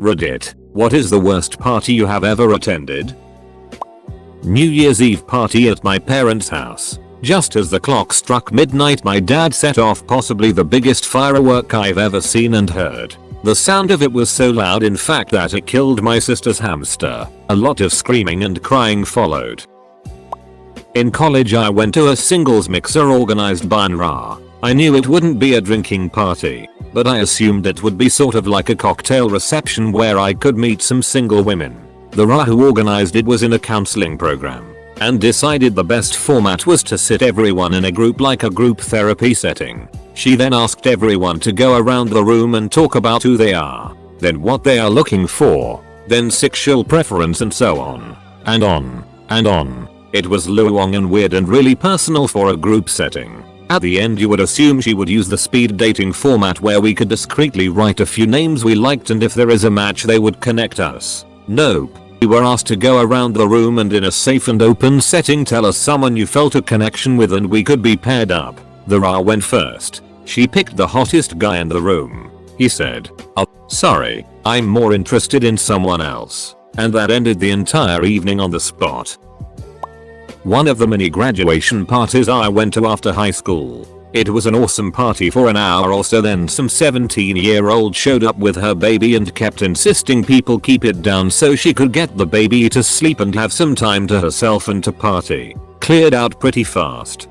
Reddit, what is the worst party you have ever attended? New Year's Eve party at my parents' house. Just as the clock struck midnight, my dad set off possibly the biggest firework I've ever seen and heard. The sound of it was so loud, in fact, that it killed my sister's hamster. A lot of screaming and crying followed. In college I went to a singles mixer organized by NRA. I knew it wouldn't be a drinking party, but I assumed it would be sort of like a cocktail reception where I could meet some single women. The RA who organized it was in a counseling program and decided the best format was to sit everyone in a group like a group therapy setting. She then asked everyone to go around the room and talk about who they are, then what they are looking for, then sexual preference, and so on. And on. And on. It was long and weird and really personal for a group setting. At the end you would assume she would use the speed dating format where we could discreetly write a few names we liked, and if there is a match they would connect us. Nope. We were asked to go around the room and in a safe and open setting tell us someone you felt a connection with and we could be paired up. The RA went first. She picked the hottest guy in the room. He said, "Oh, sorry, I'm more interested in someone else." And that ended the entire evening on the spot. One of the many graduation parties I went to after high school. It was an awesome party for an hour or so, then some 17-year-old showed up with her baby and kept insisting people keep it down so she could get the baby to sleep and have some time to herself and to party. Cleared out pretty fast.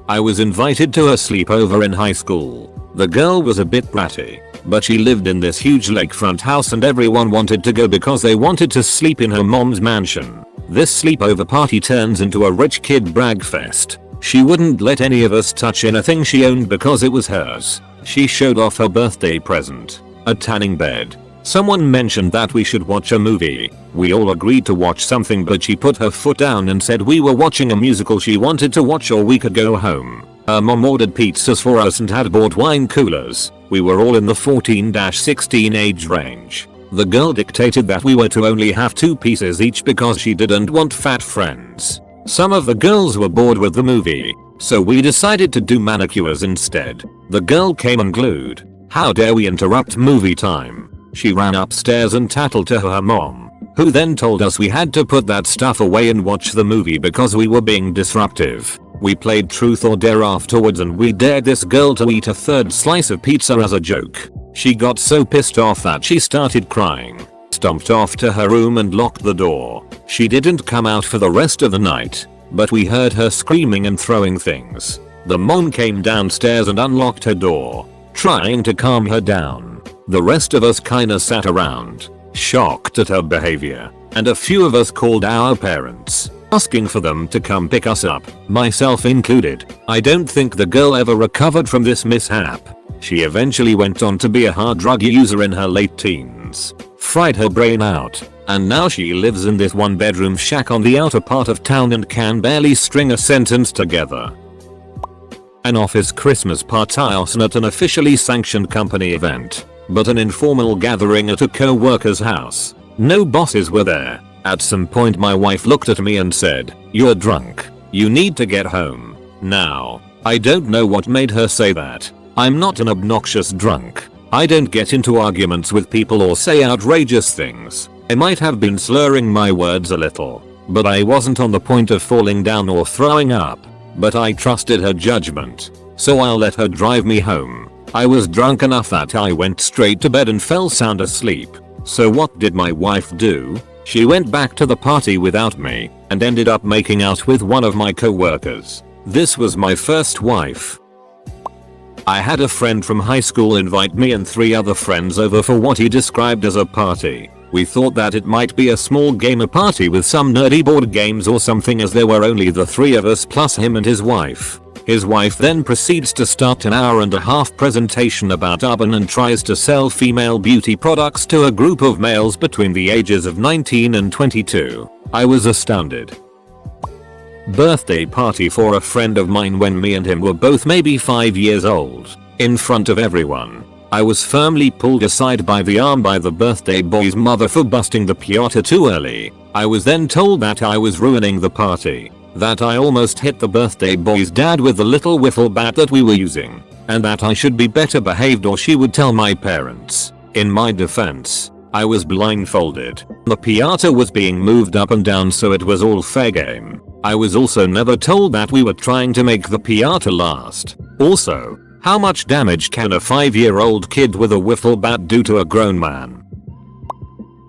I was invited to a sleepover in high school. The girl was a bit bratty, but she lived in this huge lakefront house and everyone wanted to go because they wanted to sleep in her mom's mansion. This sleepover party turns into a rich kid brag fest. She wouldn't let any of us touch anything she owned because it was hers. She showed off her birthday present, a tanning bed. Someone mentioned that we should watch a movie. We all agreed to watch something, but she put her foot down and said we were watching a musical she wanted to watch or we could go home. Her mom ordered pizzas for us and had bought wine coolers. We were all in the 14-16 age range. The girl dictated that we were to only have 2 pieces each because she didn't want fat friends. Some of the girls were bored with the movie, so we decided to do manicures instead. The girl came unglued. "How dare we interrupt movie time?" She ran upstairs and tattled to her mom, who then told us we had to put that stuff away and watch the movie because we were being disruptive. We played truth or dare afterwards and we dared this girl to eat a 3rd slice of pizza as a joke. She got so pissed off that she started crying, stomped off to her room and locked the door. She didn't come out for the rest of the night, but we heard her screaming and throwing things. The mom came downstairs and unlocked her door, trying to calm her down. The rest of us kinda sat around, shocked at her behavior, and a few of us called our parents, asking for them to come pick us up, myself included. I don't think the girl ever recovered from this mishap. She eventually went on to be a hard drug user in her late teens, fried her brain out, and now she lives in this 1-bedroom shack on the outer part of town and can barely string a sentence together. An office Christmas party wasn't at an officially sanctioned company event, but an informal gathering at a co-worker's house. No bosses were there. At some point my wife looked at me and said, "You're drunk. You need to get home." Now, I don't know what made her say that. I'm not an obnoxious drunk. I don't get into arguments with people or say outrageous things. I might have been slurring my words a little, but I wasn't on the point of falling down or throwing up. But I trusted her judgment, so I'll let her drive me home. I was drunk enough that I went straight to bed and fell sound asleep. So what did my wife do? She went back to the party without me and ended up making out with one of my co-workers. This was my first wife. I had a friend from high school invite me and 3 other friends over for what he described as a party. We thought that it might be a small gamer party with some nerdy board games or something, as there were only the 3 of us plus him and his wife. His wife then proceeds to start an 1.5-hour presentation about Urban and tries to sell female beauty products to a group of males between the ages of 19 and 22. I was astounded. Birthday party for a friend of mine when me and him were both maybe 5 years old. In front of everyone, I was firmly pulled aside by the arm by the birthday boy's mother for busting the piñata too early. I was then told that I was ruining the party, that I almost hit the birthday boy's dad with the little wiffle bat that we were using, and that I should be better behaved or she would tell my parents. In my defense, I was blindfolded. The piñata was being moved up and down, so it was all fair game. I was also never told that we were trying to make the piñata last. Also, how much damage can a 5-year-old kid with a wiffle bat do to a grown man?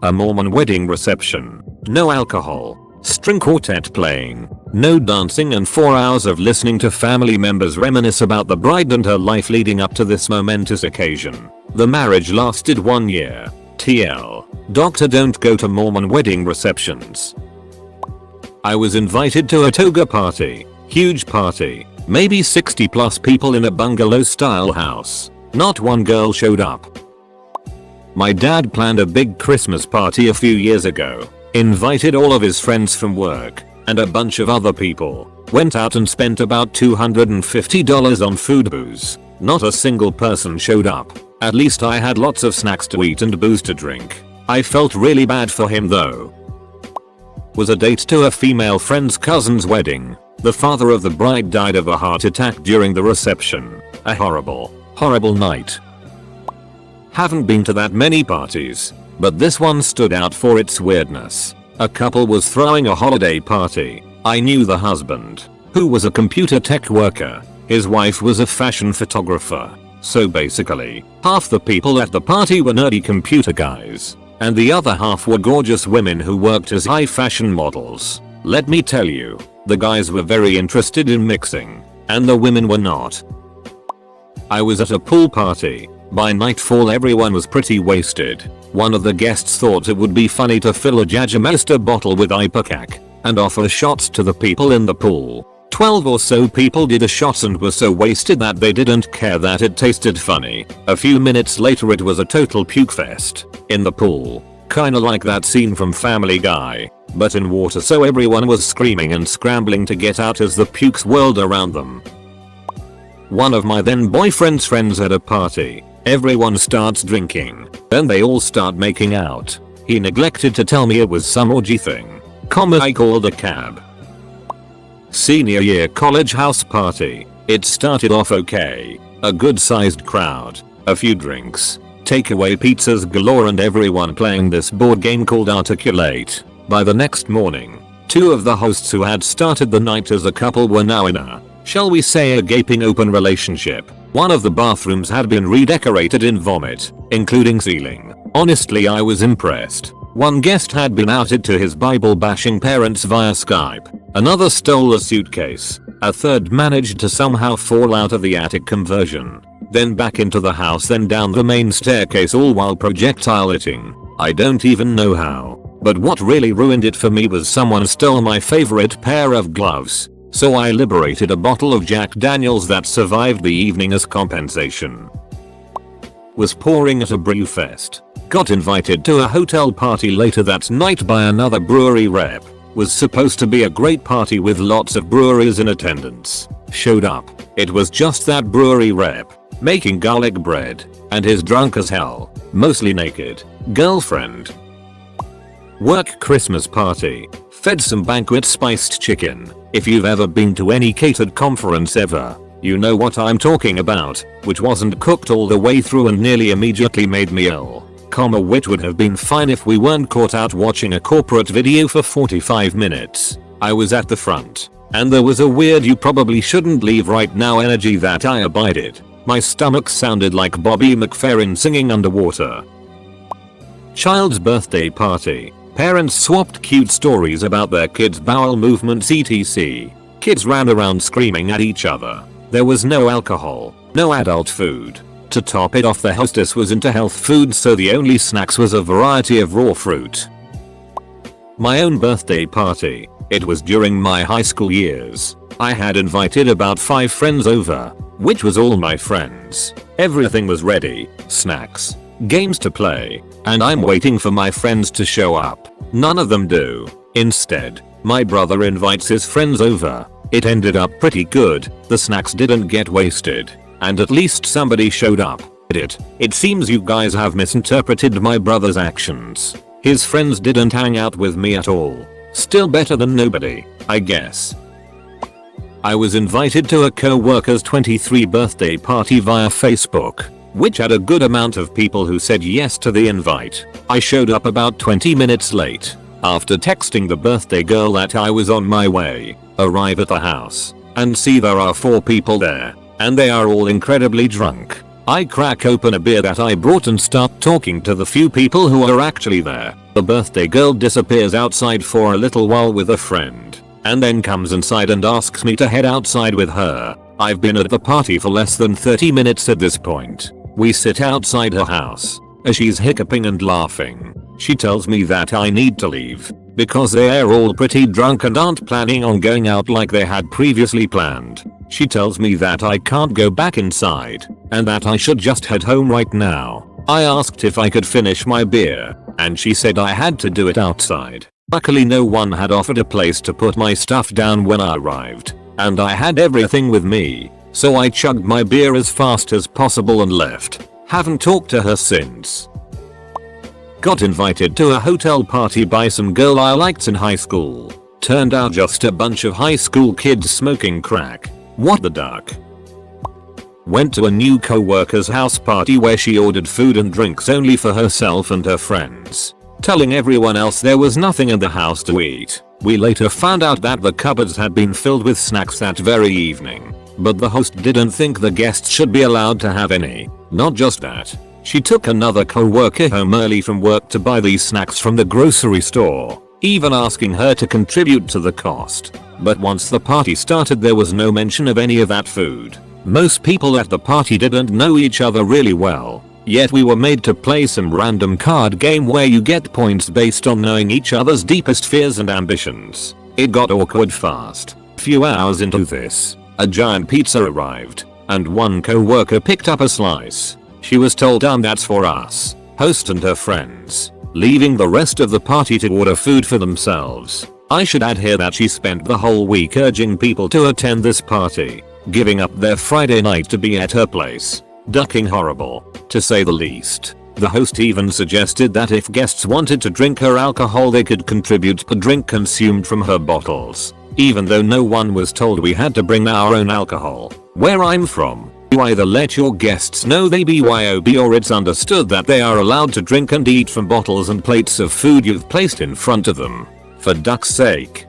A Mormon wedding reception. No alcohol. String quartet playing. No dancing and 4 hours of listening to family members reminisce about the bride and her life leading up to this momentous occasion. The marriage lasted 1 year. TL. Doctor, don't go to Mormon wedding receptions. I was invited to a toga party. Huge party. Maybe 60 plus people in a bungalow style house. Not one girl showed up. My dad planned a big Christmas party a few years ago. Invited all of his friends from work and a bunch of other people. Went out and spent about $250 on food booze. Not a single person showed up. At least I had lots of snacks to eat and booze to drink. I felt really bad for him though. Was a date to a female friend's cousin's wedding. The father of the bride died of a heart attack during the reception. A horrible, horrible night. Haven't been to that many parties, but this one stood out for its weirdness. A couple was throwing a holiday party. I knew the husband, who was a computer tech worker. His wife was a fashion photographer. So basically, half the people at the party were nerdy computer guys, and the other half were gorgeous women who worked as high fashion models. Let me tell you, the guys were very interested in mixing, and the women were not. I was at a pool party. By nightfall everyone was pretty wasted. One of the guests thought it would be funny to fill a Jägermeister bottle with ipecac and offer shots to the people in the pool. 12 or so people did a shot and were so wasted that they didn't care that it tasted funny. A few minutes later it was a total puke fest in the pool. Kinda like that scene from Family Guy, but in water, so everyone was screaming and scrambling to get out as the pukes whirled around them. One of my then boyfriend's friends had a party. Everyone starts drinking. Then they all start making out. He neglected to tell me it was some orgy thing. I called a cab. Senior year college house party. It started off okay. A good sized crowd. A few drinks. Takeaway pizzas galore and everyone playing this board game called Articulate. By the next morning, two of the hosts who had started the night as a couple were now in a, shall we say, a gaping open relationship. One of the bathrooms had been redecorated in vomit, including ceiling. Honestly, I was impressed. One guest had been outed to his Bible bashing parents via Skype. Another stole a suitcase. A third managed to somehow fall out of the attic conversion. Then back into the house, then down the main staircase, all while projectile-itting. I don't even know how. But what really ruined it for me was someone stole my favorite pair of gloves. So I liberated a bottle of Jack Daniels that survived the evening as compensation. Was pouring at a brew fest. Got invited to a hotel party later that night by another brewery rep. Was supposed to be a great party with lots of breweries in attendance. Showed up. It was just that brewery rep, making garlic bread, and his drunk as hell, mostly naked, girlfriend. Work Christmas party. Fed some banquet spiced chicken. If you've ever been to any catered conference ever, you know what I'm talking about, which wasn't cooked all the way through and nearly immediately made me ill. Which would have been fine if we weren't caught out watching a corporate video for 45 minutes. I was at the front, and there was a weird "you probably shouldn't leave right now" energy that I abided. My stomach sounded like Bobby McFerrin singing underwater. Child's birthday party. Parents swapped cute stories about their kids' bowel movements etc. Kids ran around screaming at each other. There was no alcohol, no adult food. To top it off, the hostess was into health food, so the only snacks was a variety of raw fruit. My own birthday party. It was during my high school years. I had invited about 5 friends over, which was all my friends. Everything was ready, snacks, games to play, and I'm waiting for my friends to show up. None of them do. Instead, my brother invites his friends over. It ended up pretty good. The snacks didn't get wasted, and at least somebody showed up. It seems you guys have misinterpreted my brother's actions. His friends didn't hang out with me at all. Still better than nobody, I guess. I was invited to a co-worker's 23 birthday party via Facebook. which had a good amount of people who said yes to the invite. I showed up about 20 minutes late. After texting the birthday girl that I was on my way, arrive at the house, and see there are 4 people there, and they are all incredibly drunk. I crack open a beer that I brought and start talking to the few people who are actually there. The birthday girl disappears outside for a little while with a friend, and then comes inside and asks me to head outside with her. I've been at the party for less than 30 minutes at this point. We sit outside her house. As she's hiccuping and laughing, she tells me that I need to leave because they're all pretty drunk and aren't planning on going out like they had previously planned. She tells me that I can't go back inside and that I should just head home right now. I asked if I could finish my beer, and she said I had to do it outside. Luckily no one had offered a place to put my stuff down when I arrived, and I had everything with me, so I chugged my beer as fast as possible and left. Haven't talked to her since. Got invited to a hotel party by some girl I liked in high school. Turned out just a bunch of high school kids smoking crack. What the duck? Went to a new co-worker's house party where she ordered food and drinks only for herself and her friends, telling everyone else there was nothing in the house to eat. We later found out that the cupboards had been filled with snacks that very evening, but the host didn't think the guests should be allowed to have any. Not just that, she took another co-worker home early from work to buy these snacks from the grocery store, even asking her to contribute to the cost. But once the party started there was no mention of any of that food. Most people at the party didn't know each other really well, yet we were made to play some random card game where you get points based on knowing each other's deepest fears and ambitions. It got awkward fast. Few hours into this, a giant pizza arrived, and one co-worker picked up a slice. She was told that's for us, host and her friends, leaving the rest of the party to order food for themselves. I should add here that she spent the whole week urging people to attend this party, giving up their Friday night to be at her place. Ducking horrible, to say the least. The host even suggested that if guests wanted to drink her alcohol they could contribute per drink consumed from her bottles, even though no one was told we had to bring our own alcohol. Where I'm from, you either let your guests know they BYOB or it's understood that they are allowed to drink and eat from bottles and plates of food you've placed in front of them. For duck's sake.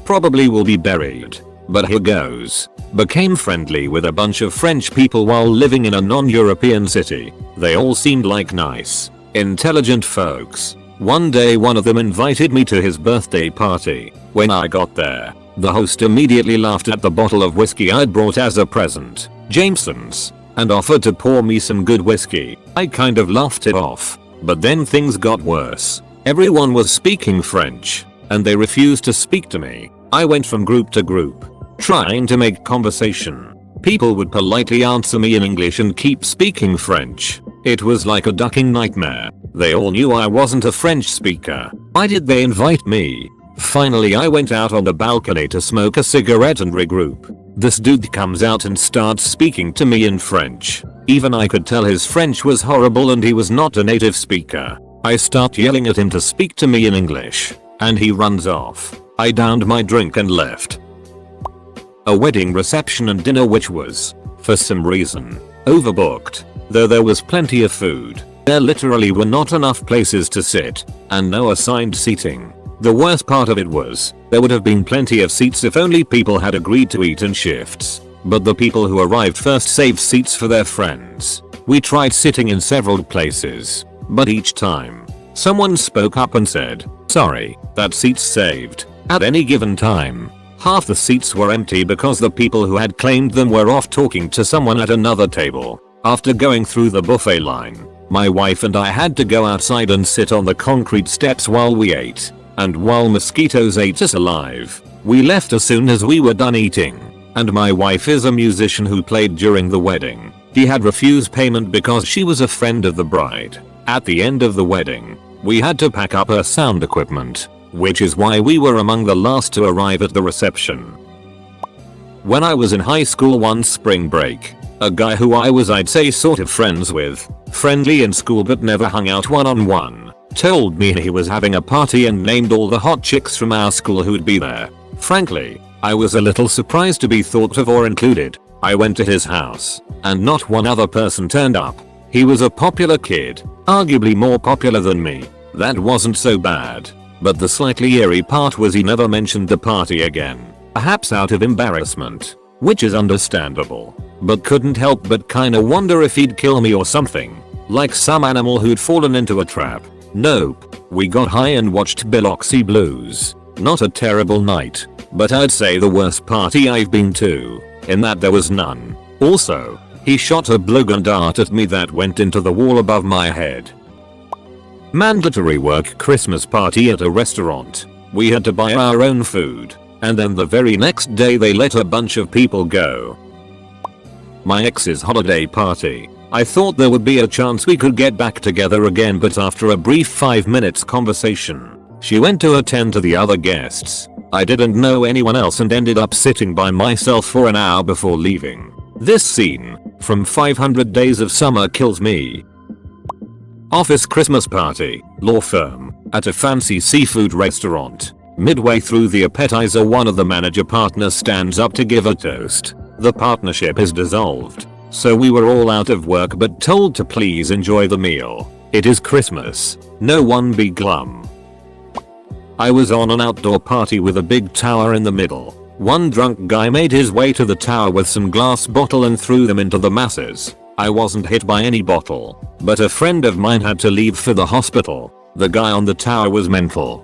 Probably will be buried. But here goes. Became friendly with a bunch of French people while living in a non-European city. They all seemed like nice, intelligent folks. One day one of them invited me to his birthday party. When I got there, the host immediately laughed at the bottle of whiskey I'd brought as a present, Jameson's, and offered to pour me some good whiskey. I kind of laughed it off, but then things got worse. Everyone was speaking French, and they refused to speak to me. I went from group to group, trying to make conversation. People would politely answer me in English and keep speaking French. It was like a ducking nightmare. They all knew I wasn't a French speaker. Why did they invite me? Finally I went out on the balcony to smoke a cigarette and regroup. This dude comes out and starts speaking to me in French. Even I could tell his French was horrible and he was not a native speaker. I start yelling at him to speak to me in English, and he runs off. I downed my drink and left. A wedding reception and dinner which was, for some reason, overbooked. Though there was plenty of food, there literally were not enough places to sit, and no assigned seating. The worst part of it was, there would have been plenty of seats if only people had agreed to eat in shifts. But the people who arrived first saved seats for their friends. We tried sitting in several places, but each time, someone spoke up and said, "Sorry, that seat's saved." At any given time, half the seats were empty because the people who had claimed them were off talking to someone at another table. After going through the buffet line, my wife and I had to go outside and sit on the concrete steps while we ate. And while mosquitoes ate us alive, we left as soon as we were done eating. And my wife is a musician who played during the wedding. She had refused payment because she was a friend of the bride. At the end of the wedding, we had to pack up her sound equipment, which is why we were among the last to arrive at the reception. When I was in high school one spring break, a guy who I'd say sort of friends with, friendly in school but never hung out one-on-one, told me he was having a party and named all the hot chicks from our school who'd be there. Frankly, I was a little surprised to be thought of or included. I went to his house, and not one other person turned up. He was a popular kid, arguably more popular than me. That wasn't so bad. But the slightly eerie part was he never mentioned the party again. Perhaps out of embarrassment. Which is understandable. But couldn't help but kinda wonder if he'd kill me or something. Like some animal who'd fallen into a trap. Nope. We got high and watched Biloxi Blues. Not a terrible night. But I'd say the worst party I've been to. In that there was none. Also, he shot a blowgun dart at me that went into the wall above my head. Mandatory work Christmas party at a restaurant. We had to buy our own food. And then the very next day they let a bunch of people go. My ex's holiday party. I thought there would be a chance we could get back together again, but after a brief 5 minutes conversation, she went to attend to the other guests. I didn't know anyone else and ended up sitting by myself for an hour before leaving. This scene from 500 Days of Summer kills me. Office Christmas party, law firm, at a fancy seafood restaurant. Midway through the appetizer, one of the manager partners stands up to give a toast. The partnership is dissolved. So we were all out of work but told to please enjoy the meal. It is Christmas. No one be glum. I was on an outdoor party with a big tower in the middle. One drunk guy made his way to the tower with some glass bottle and threw them into the masses. I wasn't hit by any bottle, but a friend of mine had to leave for the hospital. The guy on the tower was mental.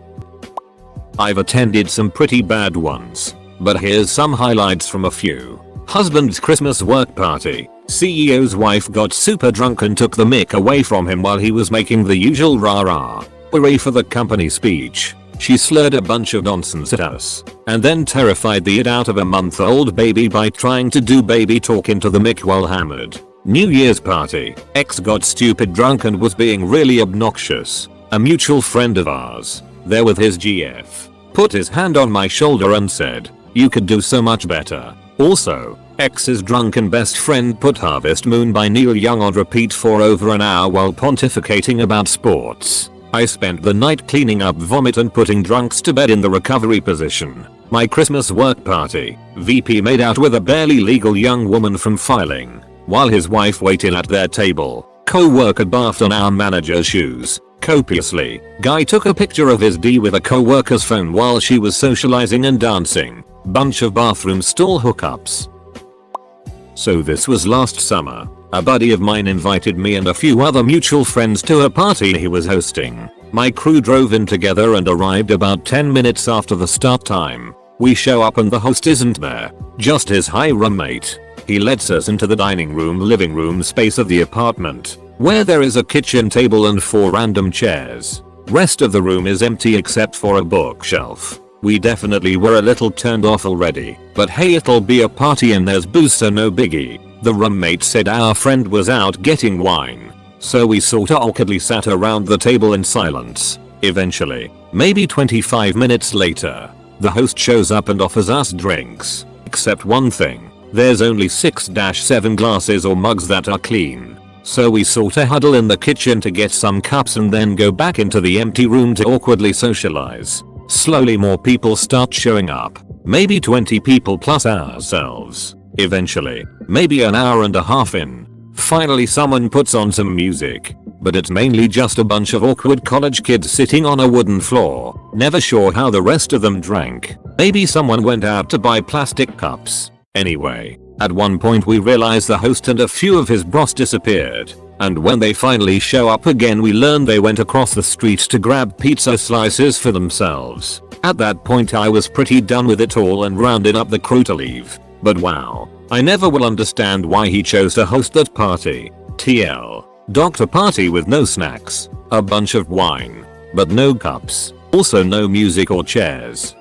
I've attended some pretty bad ones, but here's some highlights from a few. Husband's Christmas work party. CEO's wife got super drunk and took the mic away from him while he was making the usual rah-rah hooray for the company speech. She slurred a bunch of nonsense at us, and then terrified the it out of a month-old baby by trying to do baby talk into the mic while hammered. New Year's party. Ex got stupid drunk and was being really obnoxious. A mutual friend of ours, there with his GF, put his hand on my shoulder and said, "You could do so much better." Also, ex's drunken best friend put Harvest Moon by Neil Young on repeat for over an hour while pontificating about sports. I spent the night cleaning up vomit and putting drunks to bed in the recovery position. My Christmas work party. VP made out with a barely legal young woman from filing, while his wife waited at their table. Co-worker bathed on our manager's shoes copiously. Guy took a picture of his D with a co-worker's phone while she was socializing and dancing. Bunch of bathroom stall hookups. So this was last summer. A buddy of mine invited me and a few other mutual friends to a party he was hosting. My crew drove in together and arrived about 10 minutes after the start time. We show up and the host isn't there, just his high roommate. He lets us into the dining room living room space of the apartment, where there is a kitchen table and 4 random chairs. Rest of the room is empty except for a bookshelf. We definitely were a little turned off already, but hey, it'll be a party and there's booze, so no biggie. The roommate said our friend was out getting wine, so we sorta awkwardly sat around the table in silence. Eventually, maybe 25 minutes later, the host shows up and offers us drinks. Except one thing, there's only 6-7 glasses or mugs that are clean. So we sorta huddle in the kitchen to get some cups and then go back into the empty room to awkwardly socialize. Slowly more people start showing up. Maybe 20 people plus ourselves. Eventually, maybe an hour and a half in, finally someone puts on some music. But it's mainly just a bunch of awkward college kids sitting on a wooden floor. Never sure how the rest of them drank. Maybe someone went out to buy plastic cups. Anyway, at one point we realize the host and a few of his bros disappeared. And when they finally show up again, we learn they went across the street to grab pizza slices for themselves. At that point I was pretty done with it all and rounded up the crew to leave. But wow, I never will understand why he chose to host that party. TL. Doctor party with no snacks, a bunch of wine, but no cups, also no music or chairs.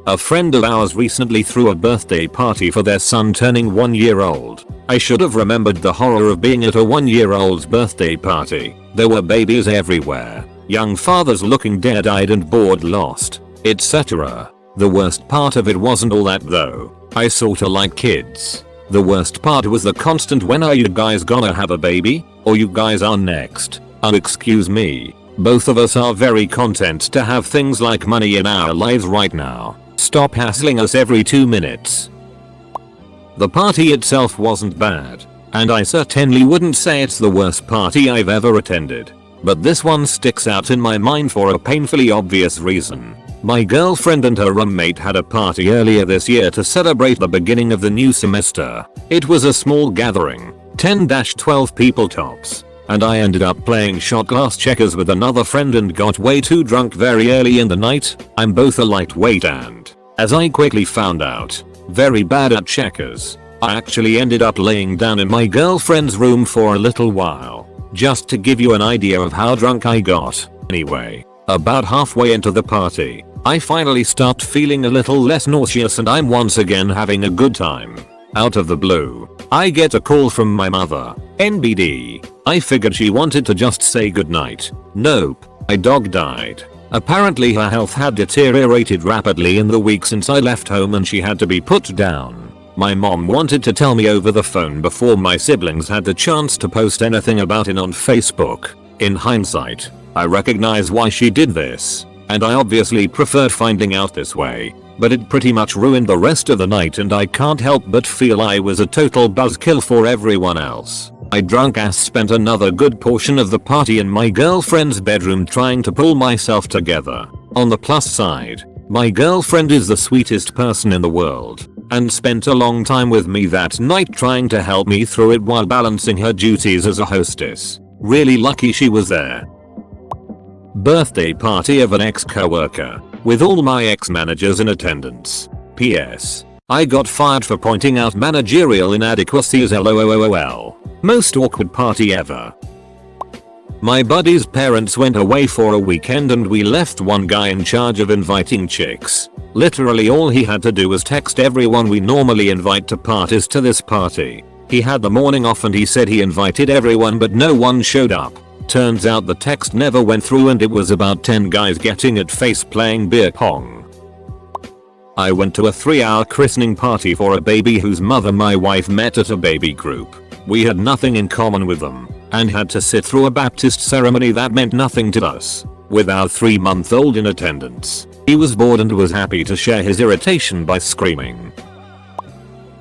A friend of ours recently threw a birthday party for their son turning 1 year old. I should have remembered the horror of being at a 1-year-old's birthday party. There were babies everywhere, young fathers looking dead-eyed and bored, lost, etc. The worst part of it wasn't all that though. I sorta like kids. The worst part was the constant "when are you guys gonna have a baby?" or "you guys are next." Excuse me. Both of us are very content to have things like money in our lives right now. Stop hassling us every 2 minutes. The party itself wasn't bad, and I certainly wouldn't say it's the worst party I've ever attended. But this one sticks out in my mind for a painfully obvious reason. My girlfriend and her roommate had a party earlier this year to celebrate the beginning of the new semester. It was a small gathering, 10-12 people tops, and I ended up playing shot glass checkers with another friend and got way too drunk very early in the night. I'm both a lightweight and, as I quickly found out, very bad at checkers. I actually ended up laying down in my girlfriend's room for a little while. Just to give you an idea of how drunk I got. Anyway, about halfway into the party, I finally stopped feeling a little less nauseous and I'm once again having a good time. Out of the blue, I get a call from my mother. NBD. I figured she wanted to just say goodnight. Nope, my dog died. Apparently her health had deteriorated rapidly in the week since I left home and she had to be put down. My mom wanted to tell me over the phone before my siblings had the chance to post anything about it on Facebook. In hindsight, I recognize why she did this, and I obviously preferred finding out this way, but it pretty much ruined the rest of the night and I can't help but feel I was a total buzzkill for everyone else. I drunk ass spent another good portion of the party in my girlfriend's bedroom trying to pull myself together. On the plus side, my girlfriend is the sweetest person in the world, and spent a long time with me that night trying to help me through it while balancing her duties as a hostess. Really lucky she was there. Birthday party of an ex-coworker, with all my ex-managers in attendance. PS. I got fired for pointing out managerial inadequacies LOL. Most awkward party ever. My buddy's parents went away for a weekend and we left one guy in charge of inviting chicks. Literally all he had to do was text everyone we normally invite to parties to this party. He had the morning off and he said he invited everyone but no one showed up. Turns out the text never went through and it was about 10 guys getting at face playing beer pong. I went to a 3-hour christening party for a baby whose mother my wife met at a baby group. We had nothing in common with them, and had to sit through a Baptist ceremony that meant nothing to us, with our 3-month-old in attendance. He was bored and was happy to share his irritation by screaming.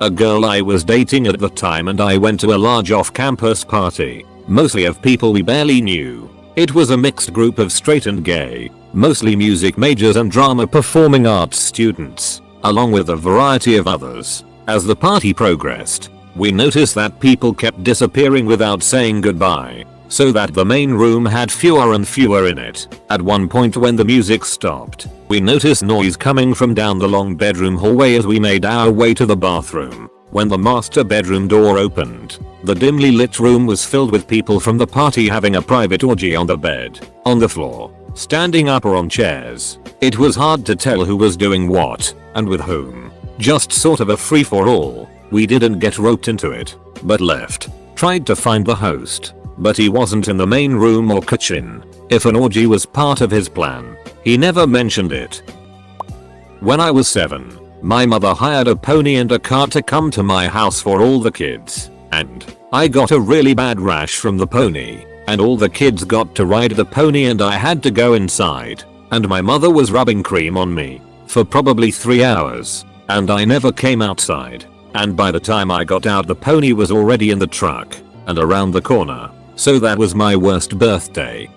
A girl I was dating at the time and I went to a large off-campus party, mostly of people we barely knew. It was a mixed group of straight and gay, mostly music majors and drama performing arts students, along with a variety of others. As the party progressed, we noticed that people kept disappearing without saying goodbye, so that the main room had fewer and fewer in it. At one point when the music stopped, we noticed noise coming from down the long bedroom hallway as we made our way to the bathroom. When the master bedroom door opened, the dimly lit room was filled with people from the party having a private orgy on the bed, on the floor, standing up or on chairs. It was hard to tell who was doing what, and with whom. Just sort of a free-for-all. We didn't get roped into it, but left. Tried to find the host, but he wasn't in the main room or kitchen. If an orgy was part of his plan, he never mentioned it. When I was 7, my mother hired a pony and a cart to come to my house for all the kids, and I got a really bad rash from the pony, and all the kids got to ride the pony and I had to go inside, and my mother was rubbing cream on me for probably 3 hours, and I never came outside. And by the time I got out the pony was already in the truck and around the corner, so that was my worst birthday.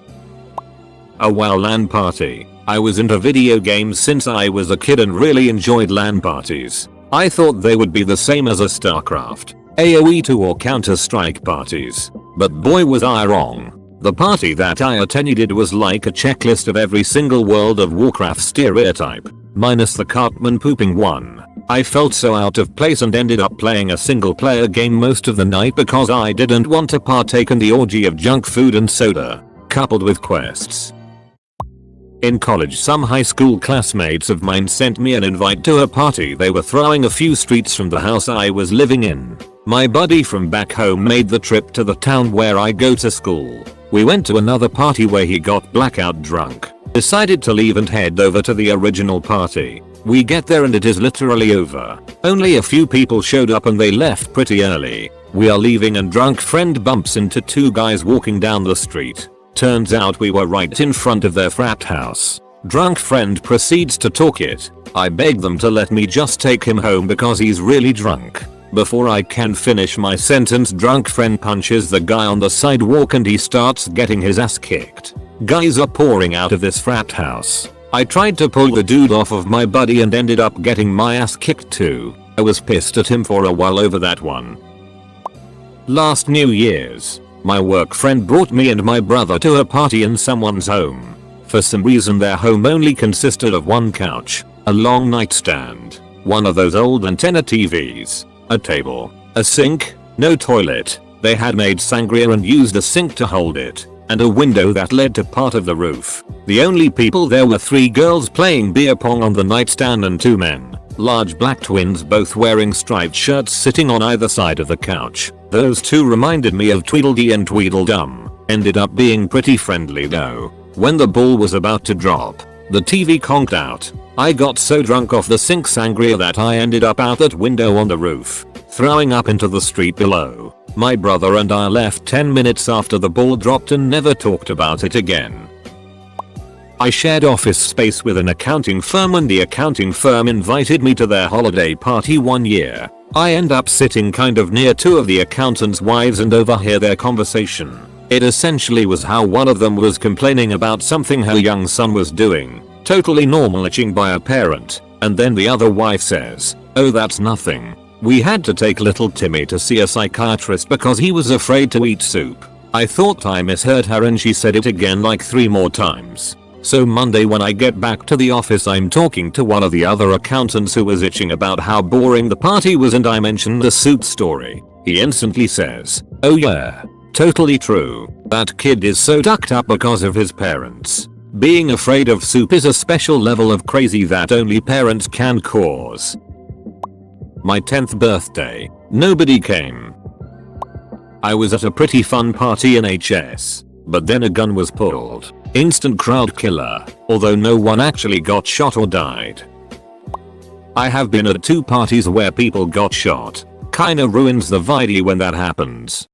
A WoW LAN party. I was into video games since I was a kid and really enjoyed LAN parties. I thought they would be the same as a StarCraft, AoE 2 or Counter-Strike parties, but boy was I wrong. The party that I attended was like a checklist of every single World of Warcraft stereotype, minus the Cartman pooping one. I felt so out of place and ended up playing a single player game most of the night because I didn't want to partake in the orgy of junk food and soda, coupled with quests. In college, some high school classmates of mine sent me an invite to a party they were throwing a few streets from the house I was living in. My buddy from back home made the trip to the town where I go to school. We went to another party where he got blackout drunk, decided to leave and head over to the original party. We get there and it is literally over. Only a few people showed up and they left pretty early. We are leaving and drunk friend bumps into 2 guys walking down the street. Turns out we were right in front of their frat house. Drunk friend proceeds to talk it. I beg them to let me just take him home because he's really drunk. Before I can finish my sentence, drunk friend punches the guy on the sidewalk and he starts getting his ass kicked. Guys are pouring out of this frat house. I tried to pull the dude off of my buddy and ended up getting my ass kicked too. I was pissed at him for a while over that one. Last New Year's, my work friend brought me and my brother to a party in someone's home. For some reason their home only consisted of one couch, a long nightstand, one of those old antenna TVs, a table, a sink, no toilet. They had made sangria and used a sink to hold it, and a window that led to part of the roof. The only people there were 3 girls playing beer pong on the nightstand and 2 men, large black twins both wearing striped shirts sitting on either side of the couch. Those 2 reminded me of Tweedledee and Tweedledum. Ended up being pretty friendly though. When the ball was about to drop, the TV conked out. I got so drunk off the sink sangria that I ended up out that window on the roof, throwing up into the street below. My brother and I left 10 minutes after the ball dropped and never talked about it again. I shared office space with an accounting firm and the accounting firm invited me to their holiday party one year. I end up sitting kind of near 2 of the accountants' wives and overhear their conversation. It essentially was how one of them was complaining about something her young son was doing, totally normal itching by a parent, and then the other wife says, "Oh, that's nothing. We had to take little Timmy to see a psychiatrist because he was afraid to eat soup." I thought I misheard her and she said it again like 3 more times. So Monday when I get back to the office I'm talking to one of the other accountants who was itching about how boring the party was and I mentioned the soup story. He instantly says, "Oh yeah, totally true. That kid is so tucked up because of his parents. Being afraid of soup is a special level of crazy that only parents can cause." My 10th birthday. Nobody came. I was at a pretty fun party in HS, but then a gun was pulled. Instant crowd killer, although no one actually got shot or died. I have been at 2 parties where people got shot. Kinda ruins the vibe when that happens.